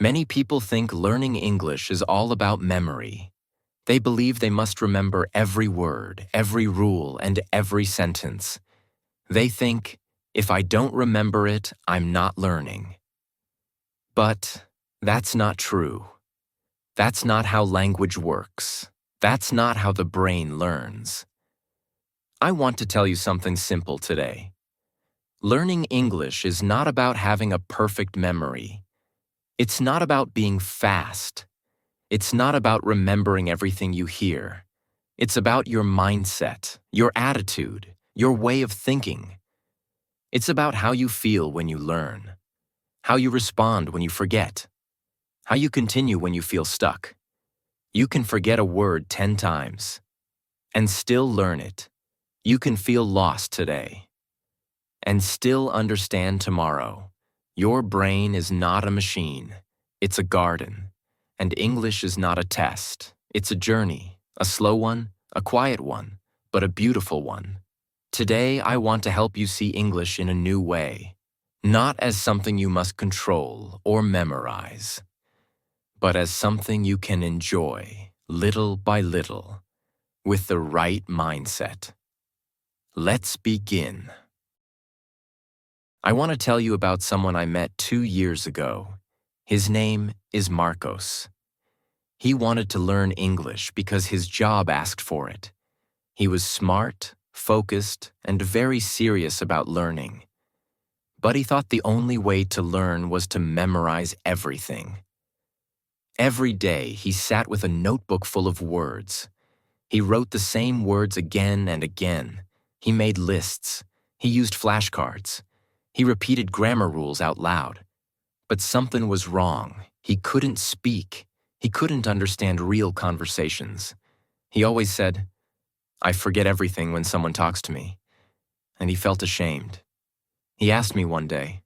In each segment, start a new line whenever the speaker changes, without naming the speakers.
Many people think learning English is all about memory. They believe they must remember every word, every rule, and every sentence. They think, if I don't remember it, I'm not learning. But that's not true. That's not how language works. That's not how the brain learns. I want to tell you something simple today. Learning English is not about having a perfect memory. It's not about being fast. It's not about remembering everything you hear. It's about your mindset, your attitude, your way of thinking. It's about how you feel when you learn, how you respond when you forget, how you continue when you feel stuck. You can forget a word 10 times and still learn it. You can feel lost today and still understand tomorrow. Your brain is not a machine. It's a garden. And English is not a test. It's a journey, a slow one, a quiet one, but a beautiful one. Today, I want to help you see English in a new way, not as something you must control or memorize, but as something you can enjoy little by little with the right mindset. Let's begin. I want to tell you about someone I met 2 years ago. His name is Marcos. He wanted to learn English because his job asked for it. He was smart, focused, and very serious about learning. But he thought the only way to learn was to memorize everything. Every day, he sat with a notebook full of words. He wrote the same words again and again. He made lists. He used flashcards. He repeated grammar rules out loud. But something was wrong. He couldn't speak. He couldn't understand real conversations. He always said, "I forget everything when someone talks to me." And he felt ashamed. He asked me one day,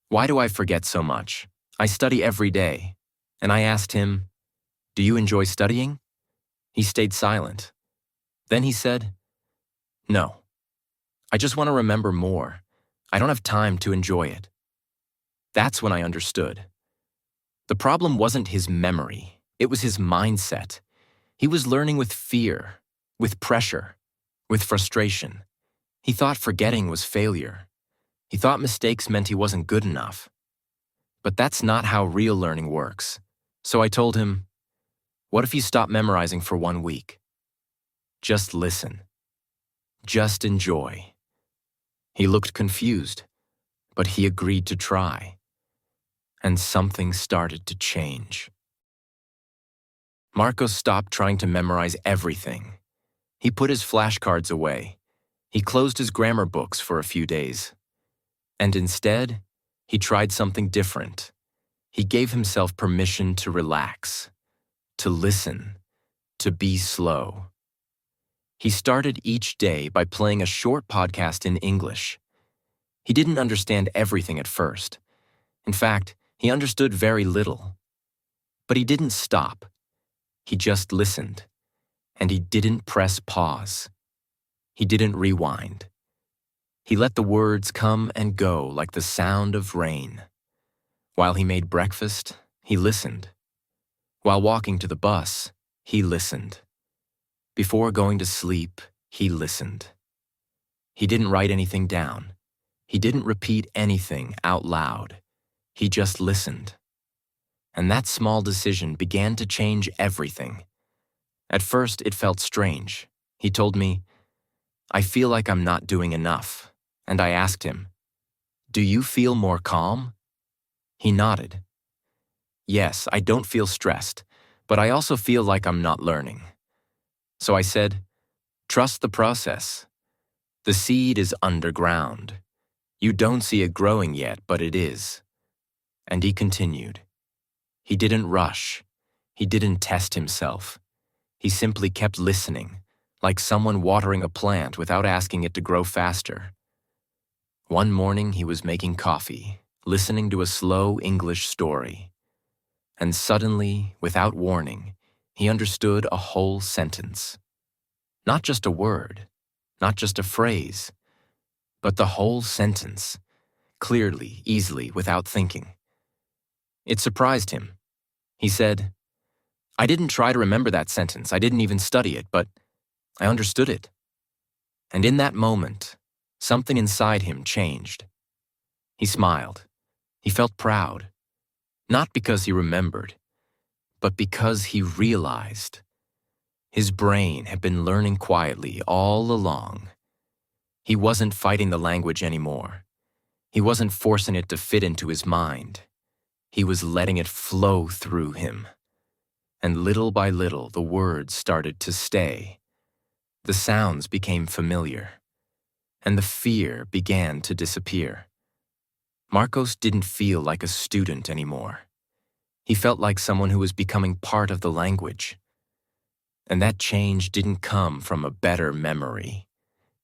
"Why do I forget so much? I study every day." And I asked him, "Do you enjoy studying?" He stayed silent. Then he said, "No. I just want to remember more. I don't have time to enjoy it." That's when I understood. The problem wasn't his memory. It was his mindset. He was learning with fear, with pressure, with frustration. He thought forgetting was failure. He thought mistakes meant he wasn't good enough. But that's not how real learning works. So I told him, "What if you stop memorizing for 1 week? Just listen. Just enjoy." He looked confused, but he agreed to try. And something started to change. Marcos stopped trying to memorize everything. He put his flashcards away. He closed his grammar books for a few days. And instead, he tried something different. He gave himself permission to relax, to listen, to be slow. He started each day by playing a short podcast in English. He didn't understand everything at first. In fact, he understood very little. But he didn't stop. He just listened. And he didn't press pause. He didn't rewind. He let the words come and go like the sound of rain. While he made breakfast, he listened. While walking to the bus, he listened. Before going to sleep, he listened. He didn't write anything down. He didn't repeat anything out loud. He just listened. And that small decision began to change everything. At first, it felt strange. He told me, "I feel like I'm not doing enough." And I asked him, "Do you feel more calm?" He nodded. "Yes, I don't feel stressed, but I also feel like I'm not learning." So I said, "Trust the process. The seed is underground. You don't see it growing yet, but it is." And he continued. He didn't rush. He didn't test himself. He simply kept listening, like someone watering a plant without asking it to grow faster. One morning he was making coffee, listening to a slow English story. And suddenly, without warning, he understood a whole sentence. Not just a word, not just a phrase, but the whole sentence, clearly, easily, without thinking. It surprised him. He said, "I didn't try to remember that sentence. I didn't even study it, but I understood it." And in that moment, something inside him changed. He smiled. He felt proud, not because he remembered, but because he realized. His brain had been learning quietly all along. He wasn't fighting the language anymore. He wasn't forcing it to fit into his mind. He was letting it flow through him. And little by little, the words started to stay. The sounds became familiar, and the fear began to disappear. Marcos didn't feel like a student anymore. He felt like someone who was becoming part of the language. And that change didn't come from a better memory.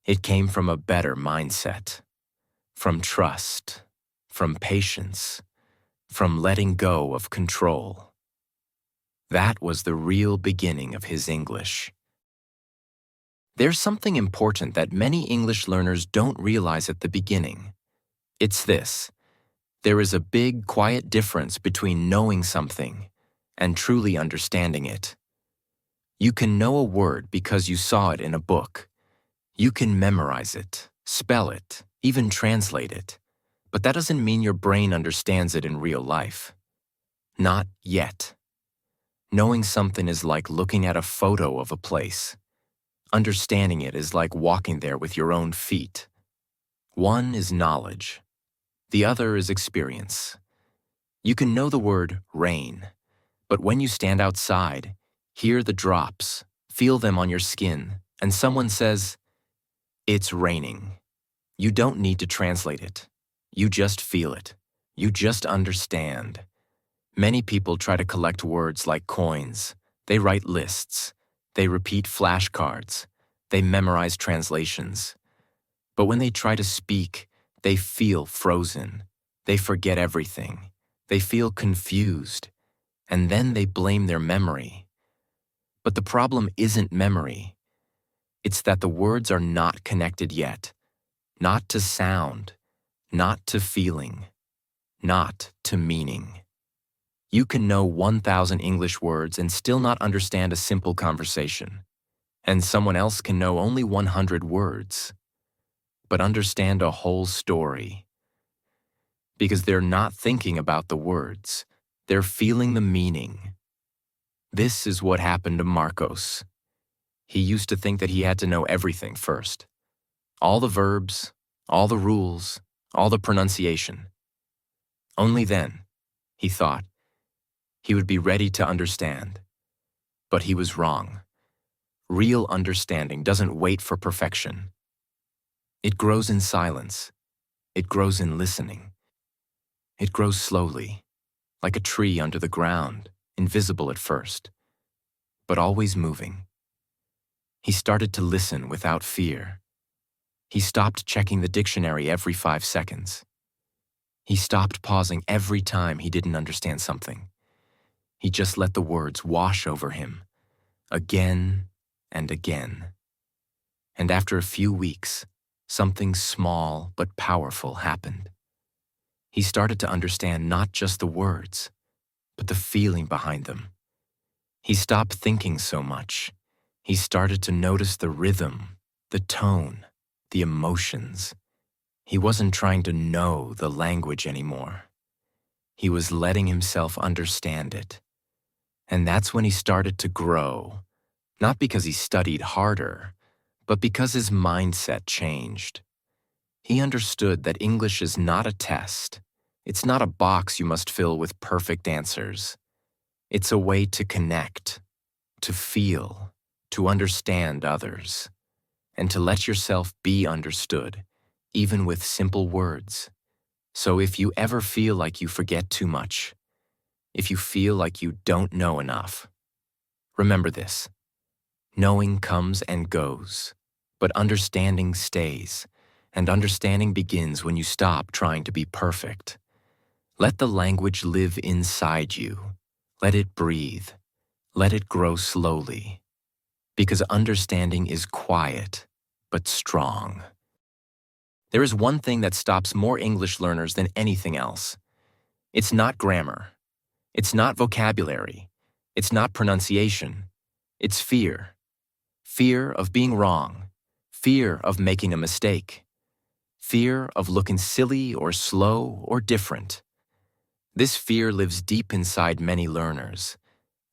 It came from a better mindset, from trust, from patience, from letting go of control. That was the real beginning of his English. There's something important that many English learners don't realize at the beginning. It's this: there is a big, quiet difference between knowing something and truly understanding it. You can know a word because you saw it in a book. You can memorize it, spell it, even translate it, but that doesn't mean your brain understands it in real life. Not yet. Knowing something is like looking at a photo of a place. Understanding it is like walking there with your own feet. One is knowledge. The other is experience. You can know the word rain, but when you stand outside, hear the drops, feel them on your skin, and someone says, "It's raining." You don't need to translate it. You just feel it. You just understand. Many people try to collect words like coins. They write lists. They repeat flashcards. They memorize translations. But when they try to speak, they feel frozen. They forget everything. They feel confused. And then they blame their memory. But the problem isn't memory. It's that the words are not connected yet. Not to sound, not to feeling, not to meaning. You can know 1,000 English words and still not understand a simple conversation. And someone else can know only 100 words, but understand a whole story. Because they're not thinking about the words, they're feeling the meaning. This is what happened to Marcos. He used to think that he had to know everything first. All the verbs, all the rules, all the pronunciation. Only then, he thought, he would be ready to understand. But he was wrong. Real understanding doesn't wait for perfection. It grows in silence. It grows in listening. It grows slowly, like a tree under the ground, invisible at first, but always moving. He started to listen without fear. He stopped checking the dictionary every 5 seconds. He stopped pausing every time he didn't understand something. He just let the words wash over him, again and again. And after a few weeks, something small but powerful happened. He started to understand not just the words, but the feeling behind them. He stopped thinking so much. He started to notice the rhythm, the tone, the emotions. He wasn't trying to know the language anymore. He was letting himself understand it. And that's when he started to grow, not because he studied harder, but because his mindset changed. He understood that English is not a test. It's not a box you must fill with perfect answers. It's a way to connect, to feel, to understand others, and to let yourself be understood, even with simple words. So if you ever feel like you forget too much, if you feel like you don't know enough, remember this: knowing comes and goes, but understanding stays, and understanding begins when you stop trying to be perfect. Let the language live inside you. Let it breathe. Let it grow slowly. Because understanding is quiet, but strong. There is one thing that stops more English learners than anything else. It's not grammar. It's not vocabulary. It's not pronunciation. It's fear. Fear of being wrong. Fear of making a mistake. Fear of looking silly or slow or different. This fear lives deep inside many learners.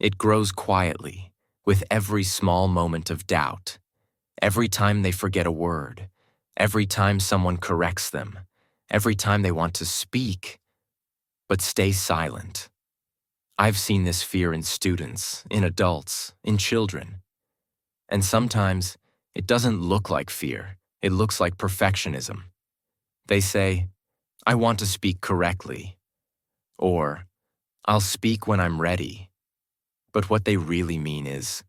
It grows quietly, with every small moment of doubt. Every time they forget a word. Every time someone corrects them. Every time they want to speak, but stay silent. I've seen this fear in students, in adults, in children. And sometimes it doesn't look like fear. It looks like perfectionism. They say, I want to speak correctly. Or, I'll speak when I'm ready. But what they really mean is,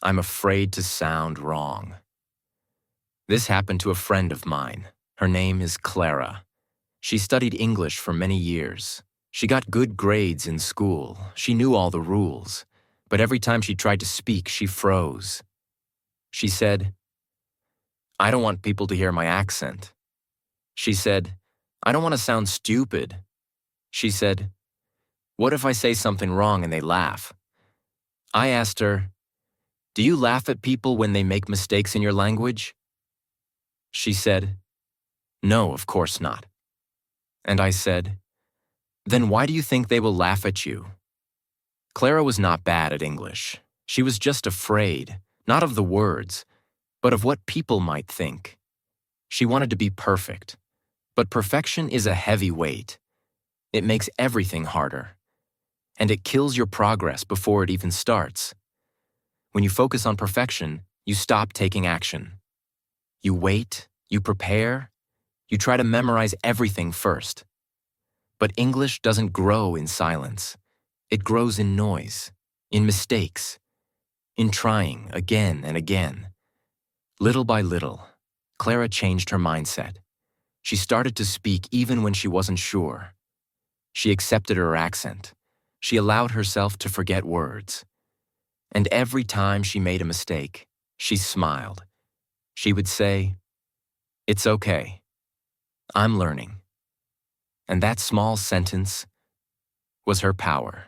I'm afraid to sound wrong. This happened to a friend of mine. Her name is Clara. She studied English for many years. She got good grades in school. She knew all the rules. But every time she tried to speak, she froze. She said, I don't want people to hear my accent. She said, I don't want to sound stupid. She said, what if I say something wrong and they laugh? I asked her, do you laugh at people when they make mistakes in your language? She said, no, of course not. And I said, then why do you think they will laugh at you? Clara was not bad at English. She was just afraid, not of the words, but of what people might think. She wanted to be perfect, but perfection is a heavy weight. It makes everything harder, and it kills your progress before it even starts. When you focus on perfection, you stop taking action. You wait, you prepare, you try to memorize everything first. But English doesn't grow in silence. It grows in noise, in mistakes, in trying again and again. Little by little, Clara changed her mindset. She started to speak even when she wasn't sure. She accepted her accent. She allowed herself to forget words. And every time she made a mistake, she smiled. She would say, it's okay. I'm learning. And that small sentence was her power.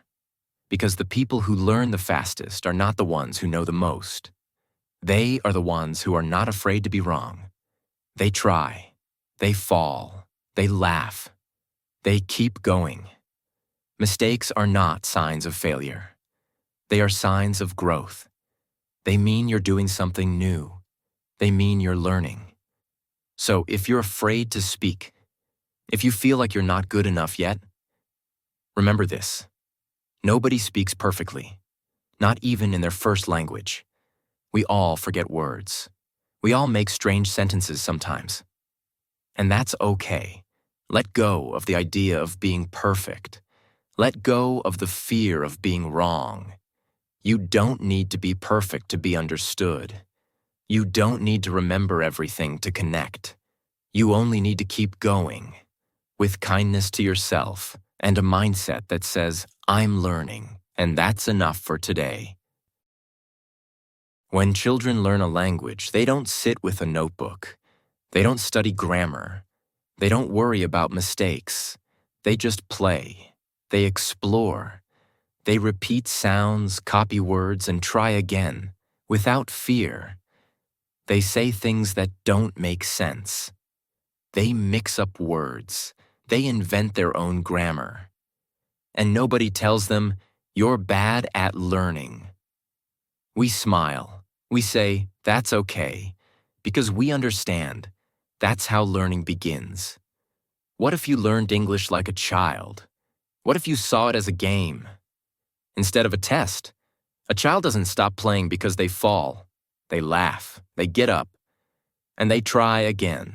Because the people who learn the fastest are not the ones who know the most. They are the ones who are not afraid to be wrong. They try. They fall. They laugh. They keep going. Mistakes are not signs of failure. They are signs of growth. They mean you're doing something new. They mean you're learning. So if you're afraid to speak, if you feel like you're not good enough yet, remember this. Nobody speaks perfectly, not even in their first language. We all forget words. We all make strange sentences sometimes. And that's okay. Let go of the idea of being perfect. Let go of the fear of being wrong. You don't need to be perfect to be understood. You don't need to remember everything to connect. You only need to keep going, with kindness to yourself and a mindset that says, I'm learning, and that's enough for today. When children learn a language, they don't sit with a notebook. They don't study grammar. They don't worry about mistakes. They just play. They explore. They repeat sounds, copy words, and try again, without fear. They say things that don't make sense. They mix up words. They invent their own grammar. And nobody tells them, you're bad at learning. We smile. We say, that's okay, because we understand. That's how learning begins. What if you learned English like a child? What if you saw it as a game? Instead of a test, a child doesn't stop playing because they fall. They laugh, they get up, and they try again.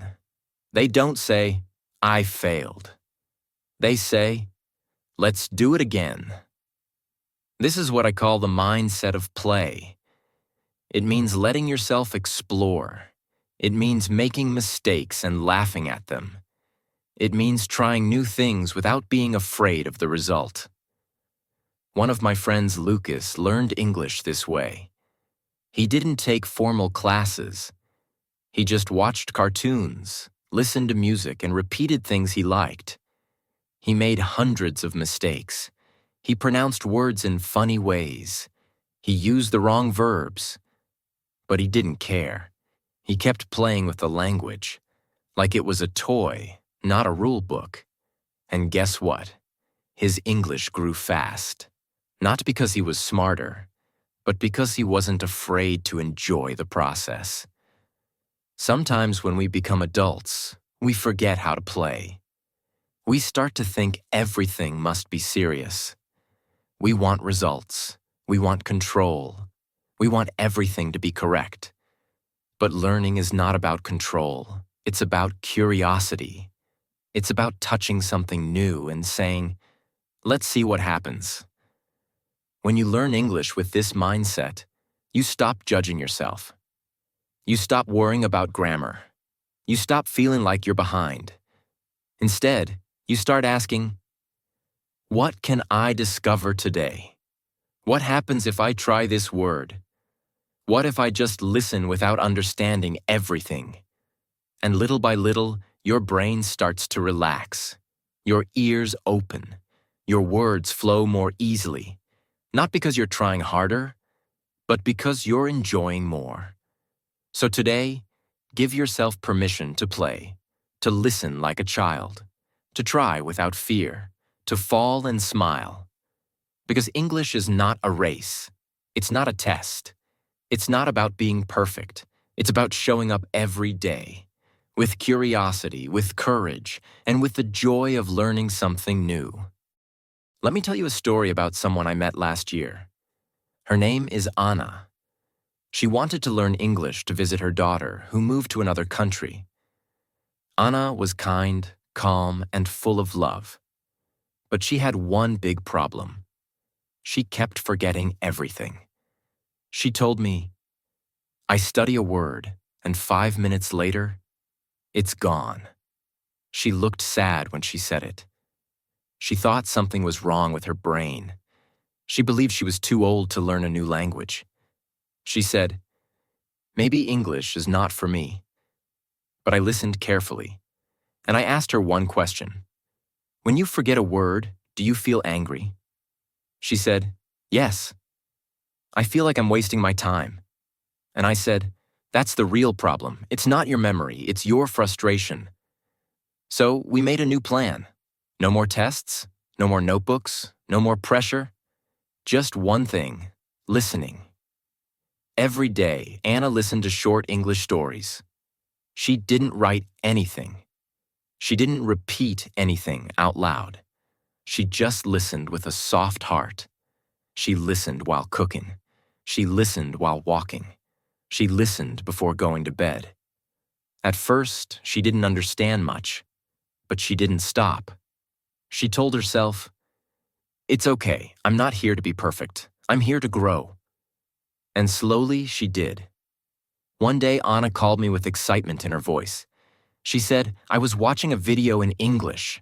They don't say, I failed. They say, let's do it again. This is what I call the mindset of play. It means letting yourself explore. It means making mistakes and laughing at them. It means trying new things without being afraid of the result. One of my friends, Lucas, learned English this way. He didn't take formal classes. He just watched cartoons, listened to music, and repeated things he liked. He made hundreds of mistakes. He pronounced words in funny ways. He used the wrong verbs. But he didn't care. He kept playing with the language, like it was a toy, not a rule book. And guess what? His English grew fast. Not because he was smarter, but because he wasn't afraid to enjoy the process. Sometimes when we become adults, we forget how to play. We start to think everything must be serious. We want results. We want control. We want everything to be correct. But learning is not about control. It's about curiosity. It's about touching something new and saying, let's see what happens. When you learn English with this mindset, you stop judging yourself. You stop worrying about grammar. You stop feeling like you're behind. Instead, you start asking, what can I discover today? What happens if I try this word? What if I just listen without understanding everything? And little by little, your brain starts to relax. Your ears open. Your words flow more easily. Not because you're trying harder, but because you're enjoying more. So today, give yourself permission to play, to listen like a child, to try without fear, to fall and smile. Because English is not a race. It's not a test. It's not about being perfect. It's about showing up every day, with curiosity, with courage, and with the joy of learning something new. Let me tell you a story about someone I met last year. Her name is Anna. She wanted to learn English to visit her daughter, who moved to another country. Anna was kind, calm, and full of love. But she had one big problem. She kept forgetting everything. She told me, I study a word, and 5 minutes later, it's gone. She looked sad when she said it. She thought something was wrong with her brain. She believed she was too old to learn a new language. She said, maybe English is not for me. But I listened carefully, and I asked her one question. When you forget a word, do you feel angry? She said, yes. I feel like I'm wasting my time. And I said, that's the real problem. It's not your memory, it's your frustration. So we made a new plan. No more tests, no more notebooks, no more pressure. Just one thing, listening. Every day, Anna listened to short English stories. She didn't write anything. She didn't repeat anything out loud. She just listened with a soft heart. She listened while cooking. She listened while walking. She listened before going to bed. At first, she didn't understand much, but she didn't stop. She told herself, it's okay, I'm not here to be perfect. I'm here to grow. And slowly she did. One day, Anna called me with excitement in her voice. She said, I was watching a video in English,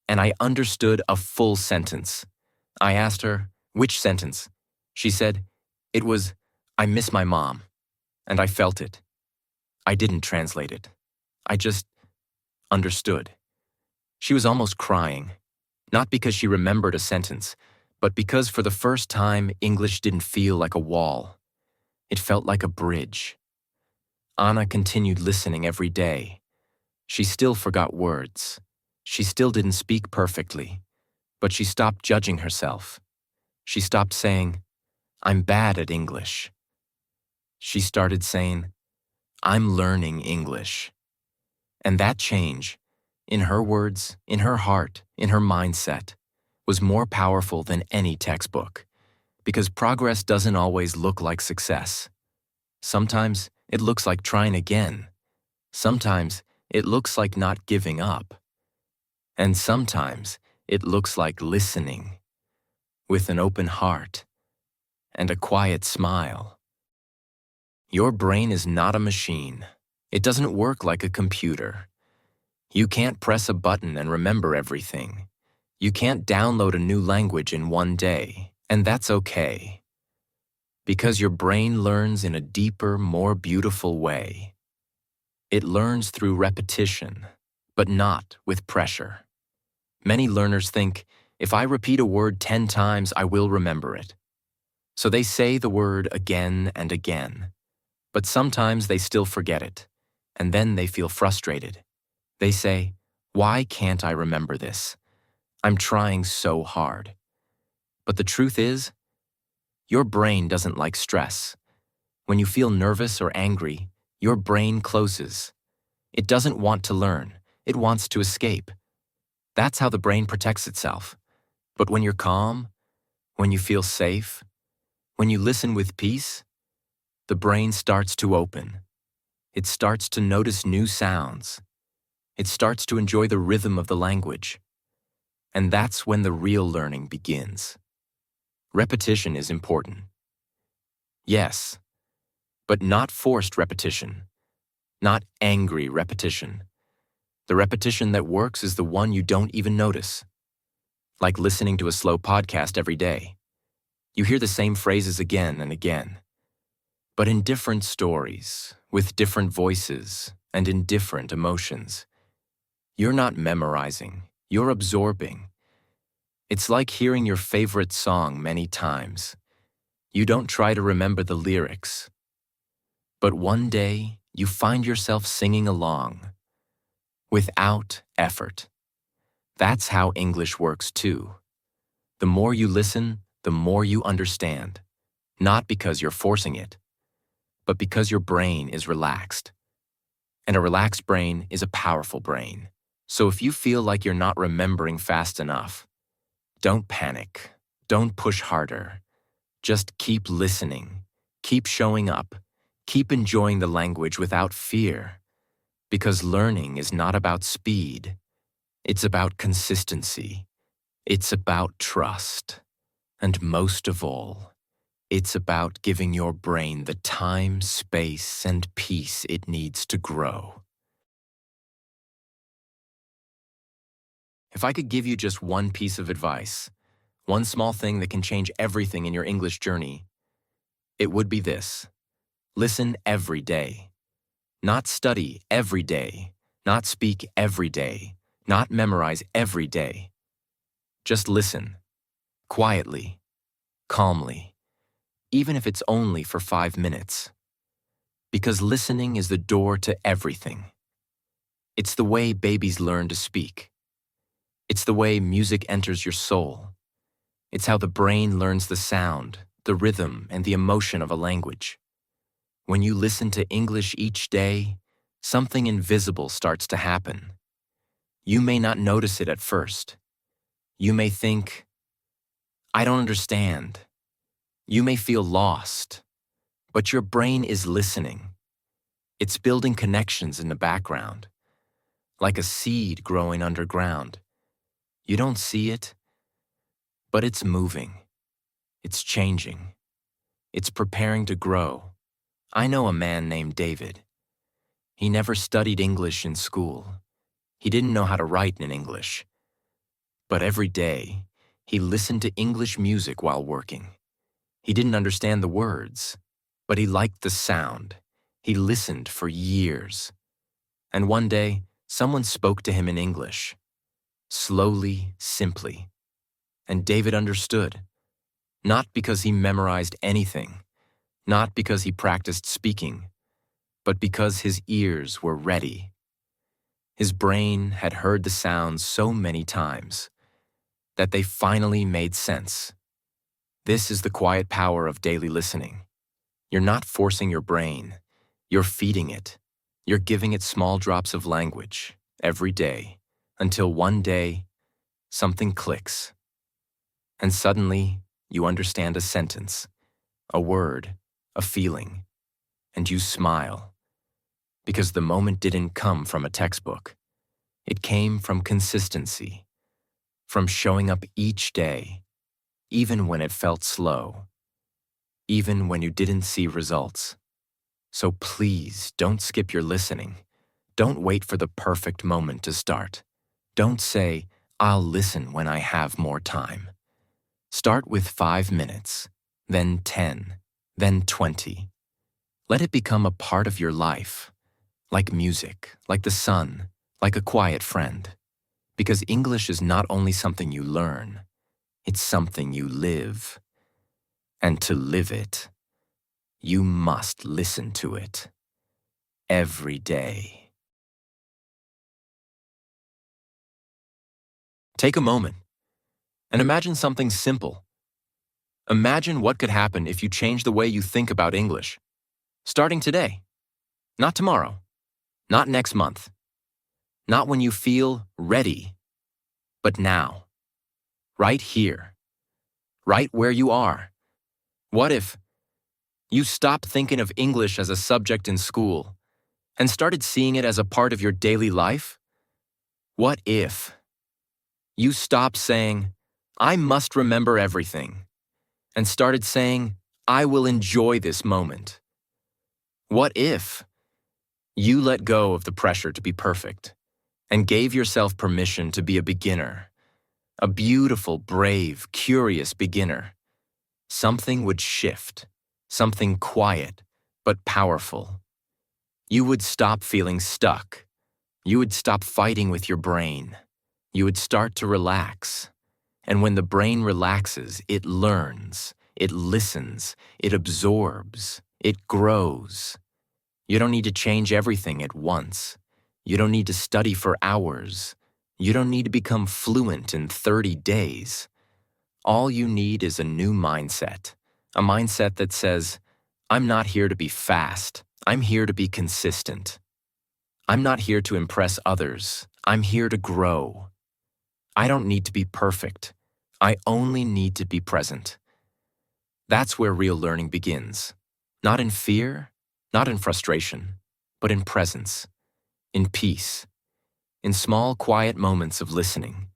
and I understood a full sentence. I asked her, which sentence? She said, it was, I miss my mom. And I felt it. I didn't translate it. I just understood. She was almost crying, not because she remembered a sentence, but because for the first time, English didn't feel like a wall. It felt like a bridge. Anna continued listening every day. She still forgot words. She still didn't speak perfectly, but she stopped judging herself. She stopped saying, I'm bad at English. She started saying, I'm learning English. And that change, in her words, in her heart, in her mindset, was more powerful than any textbook. Because progress doesn't always look like success. Sometimes it looks like trying again. Sometimes it looks like not giving up. And sometimes it looks like listening with an open heart and a quiet smile. Your brain is not a machine. It doesn't work like a computer. You can't press a button and remember everything. You can't download a new language in one day, and that's okay. Because your brain learns in a deeper, more beautiful way. It learns through repetition, but not with pressure. Many learners think, If I repeat a word 10 times, I will remember it. So they say the word again and again. But sometimes they still forget it, and then they feel frustrated. They say, "Why can't I remember this? I'm trying so hard." But the truth is, your brain doesn't like stress. When you feel nervous or angry, your brain closes. It doesn't want to learn. It wants to escape. That's how the brain protects itself. But when you're calm, when you feel safe, when you listen with peace, the brain starts to open. It starts to notice new sounds. It starts to enjoy the rhythm of the language. And that's when the real learning begins. Repetition is important. Yes, but not forced repetition, not angry repetition. The repetition that works is the one you don't even notice. Like listening to a slow podcast every day. You hear the same phrases again and again, but in different stories, with different voices, and in different emotions. You're not memorizing, you're absorbing. It's like hearing your favorite song many times. You don't try to remember the lyrics. But one day, you find yourself singing along, without effort. That's how English works too. The more you listen, the more you understand. Not because you're forcing it, but because your brain is relaxed. And a relaxed brain is a powerful brain. So if you feel like you're not remembering fast enough, don't panic. Don't push harder. Just keep listening. Keep showing up. Keep enjoying the language without fear. Because learning is not about speed. It's about consistency. It's about trust. And most of all, it's about giving your brain the time, space, and peace it needs to grow. If I could give you just one piece of advice, one small thing that can change everything in your English journey, it would be this. Listen every day. Not study every day. Not speak every day. Not memorize every day. Just listen. Quietly. Calmly. Even if it's only for 5 minutes. Because listening is the door to everything. It's the way babies learn to speak. It's the way music enters your soul. It's how the brain learns the sound, the rhythm, and the emotion of a language. When you listen to English each day, something invisible starts to happen. You may not notice it at first. You may think, "I don't understand." You may feel lost, but your brain is listening. It's building connections in the background, like a seed growing underground. You don't see it, but it's moving. It's changing. It's preparing to grow. I know a man named David. He never studied English in school. He didn't know how to write in English. But every day, he listened to English music while working. He didn't understand the words, but he liked the sound. He listened for years. And one day, someone spoke to him in English. Slowly, simply. And David understood. Not because he memorized anything, not because he practiced speaking, but because his ears were ready. His brain had heard the sounds so many times that they finally made sense. This is the quiet power of daily listening. You're not forcing your brain. You're feeding it. You're giving it small drops of language every day until one day something clicks. And suddenly you understand a sentence, a word, a feeling, and you smile. Because the moment didn't come from a textbook. It came from consistency, from showing up each day, even when it felt slow, even when you didn't see results. So please don't skip your listening. Don't wait for the perfect moment to start. Don't say, "I'll listen when I have more time." Start with 5 minutes, then 10, then 20. Let it become a part of your life, like music, like the sun, like a quiet friend. Because English is not only something you learn, it's something you live. And to live it, you must listen to it every day. Take a moment and imagine something simple. Imagine what could happen if you change the way you think about English, starting today, not tomorrow, not next month, not when you feel ready, but now, right here, right where you are. What if you stopped thinking of English as a subject in school and started seeing it as a part of your daily life? What if you stopped saying, "I must remember everything," and started saying, "I will enjoy this moment"? What if you let go of the pressure to be perfect and gave yourself permission to be a beginner, a beautiful, brave, curious beginner? Something would shift, something quiet but powerful. You would stop feeling stuck. You would stop fighting with your brain. You would start to relax. And when the brain relaxes, it learns, it listens, it absorbs, it grows. You don't need to change everything at once. You don't need to study for hours. You don't need to become fluent in 30 days. All you need is a new mindset, a mindset that says, "I'm not here to be fast. I'm here to be consistent. I'm not here to impress others. I'm here to grow. I don't need to be perfect. I only need to be present." That's where real learning begins. Not in fear, not in frustration, but in presence, in peace, in small, quiet moments of listening,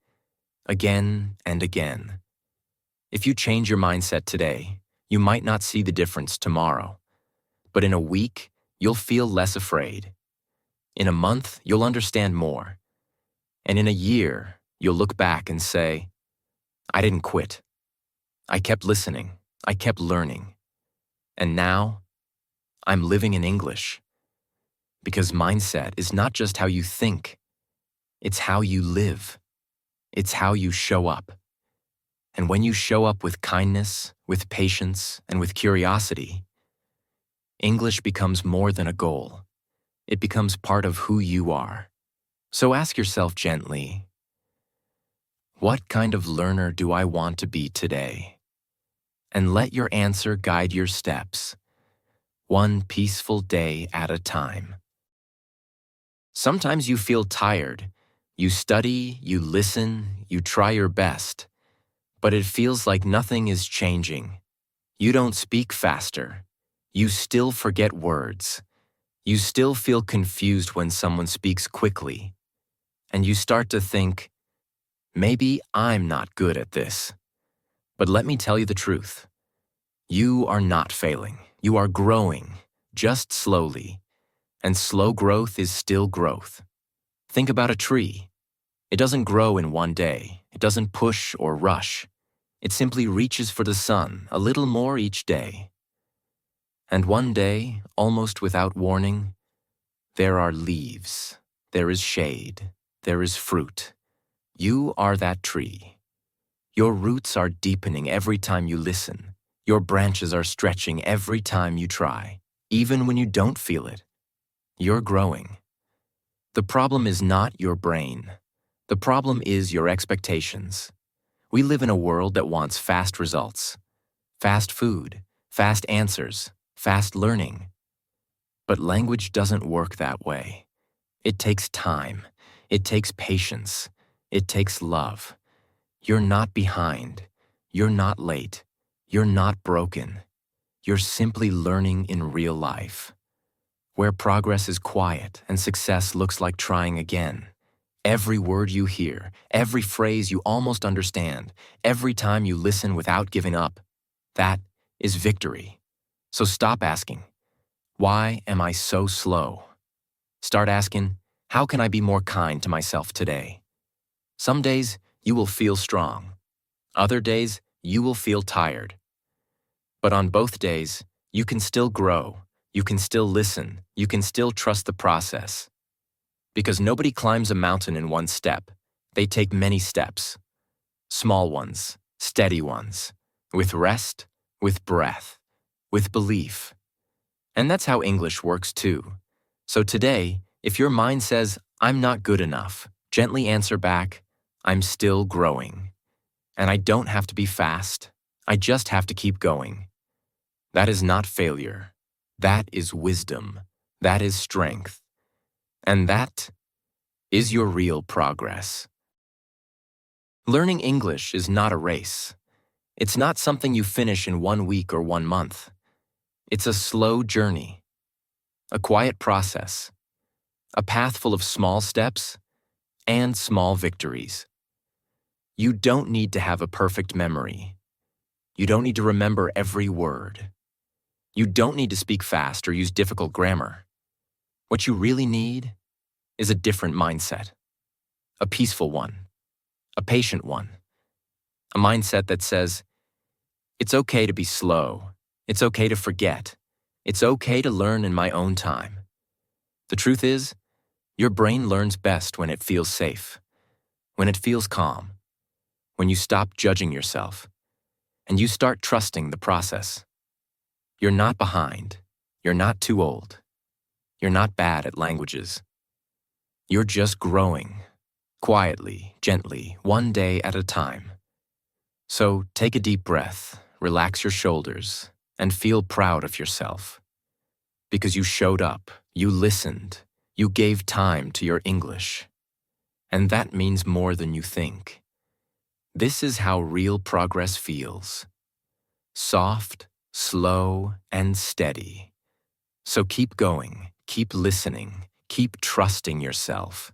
again and again. If you change your mindset today, you might not see the difference tomorrow, but in a week, you'll feel less afraid. In a month, you'll understand more. And in a year, you'll look back and say, "I didn't quit. I kept listening. I kept learning. And now, I'm living in English." Because mindset is not just how you think. It's how you live. It's how you show up. And when you show up with kindness, with patience, and with curiosity, English becomes more than a goal. It becomes part of who you are. So ask yourself gently, what kind of learner do I want to be today? And let your answer guide your steps, one peaceful day at a time. Sometimes you feel tired. You study, you listen, you try your best, but it feels like nothing is changing. You don't speak faster. You still forget words. You still feel confused when someone speaks quickly. And you start to think, maybe I'm not good at this. But let me tell you the truth. You are not failing. You are growing, just slowly. And slow growth is still growth. Think about a tree. It doesn't grow in one day. It doesn't push or rush. It simply reaches for the sun a little more each day. And one day, almost without warning, there are leaves, there is shade, there is fruit. You are that tree. Your roots are deepening every time you listen. Your branches are stretching every time you try, even when you don't feel it. You're growing. The problem is not your brain. The problem is your expectations. We live in a world that wants fast results, fast food, fast answers, fast learning. But language doesn't work that way. It takes time. It takes patience. It takes love. You're not behind. You're not late. You're not broken. You're simply learning in real life, where progress is quiet and success looks like trying again. Every word you hear, every phrase you almost understand, every time you listen without giving up, that is victory. So stop asking, "Why am I so slow?" Start asking, "How can I be more kind to myself today?" Some days you will feel strong. Other days you will feel tired. But on both days, you can still grow. You can still listen. You can still trust the process. Because nobody climbs a mountain in one step. They take many steps, small ones, steady ones, with rest, with breath, with belief. And that's how English works too. So today, if your mind says, I'm not good enough, gently answer back, I'm still growing. And I don't have to be fast, I just have to keep going. That is not failure. That is wisdom. That is strength. And that is your real progress. Learning English is not a race. It's not something you finish in 1 week or 1 month. It's a slow journey, a quiet process, a path full of small steps and small victories. You don't need to have a perfect memory. You don't need to remember every word. You don't need to speak fast or use difficult grammar. What you really need is a different mindset, a peaceful one, a patient one, a mindset that says, it's okay to be slow, it's okay to forget, it's okay to learn in my own time. The truth is, your brain learns best when it feels safe, when it feels calm, when you stop judging yourself, and you start trusting the process. You're not behind. You're not too old. You're not bad at languages. You're just growing, quietly, gently, one day at a time. So take a deep breath, relax your shoulders, and feel proud of yourself. Because you showed up, you listened, you gave time to your English. And that means more than you think. This is how real progress feels. Soft, slow, and steady. So keep going, keep listening, keep trusting yourself.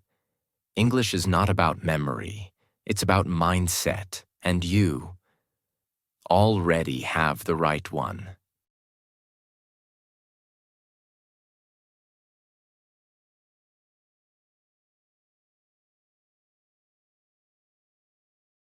English is not about memory, it's about mindset, and you already have the right one.